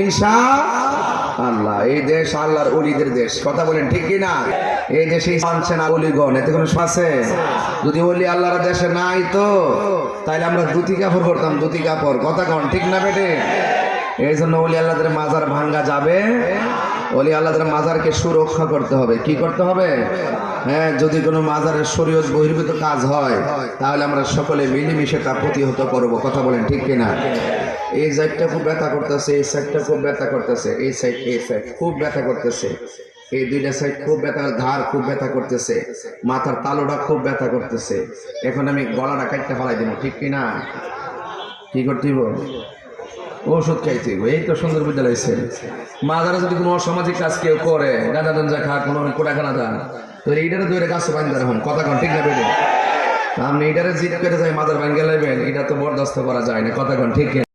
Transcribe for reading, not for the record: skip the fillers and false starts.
ইনশাআল্লাহ। এই দেশ আল্লাহর ওলিদের দেশ, কথা বলেন ঠিক কি না? এই দেশে মানছে না ওলিগণ, এতে কোনো আছে? যদি ওলি আল্লাহর দেশে নাই তো তাইলে আমরা ধুতি কাপড় পরতাম, ধুতি কাপড়, কথা কন ঠিক না বেটে? এই জন্য ওলি আল্লাহদের মাজার ভাঙ্গা যাবে, ওলি আল্লাহদের মাজারকে সুরক্ষা করতে হবে। কি করতে হবে? হ্যাঁ, যদি কোনো মাজারের শরীয়ত বহির্ভূত কাজ হয় তাহলে আমরা সকলে মিলেমিশে তা প্রতিহত করব, কথা বলেন ঠিক কিনা? এই সাইডটা খুব ব্যথা করতেছে, এই সাইডটা খুব ব্যথা করতেছে, এই সাইড খুব ব্যথা করতেছে, এই দুইটা সাইড খুব ব্যথা, ধার খুব ব্যথা করতেছে, মাথার তালুটা খুব ব্যথা করতেছে। এখন আমি গলাটা কাটতে ফেলাই দিব, ঠিক কিনা? কি করতে হইব? ওষুধ খাইতে হইব। এই তো সুন্দর বিদ্যালয় ছিল। মাদারা যদি কোনো অসামাজিক কাজ কেউ করে, গাঁজা টাঞ্জা খা, কোনো কোটাখানা দান, তো এইটারে ধরে কাছে বান্ধা রাখুন, কথা কন ঠিক না বেড়ে? আপনি এটারে জিদ করে যাই মাদার ভাঙ্গে লাইবেন, এটা তো বরদাস্ত করা যায় না, কথা কন ঠিক কিনা?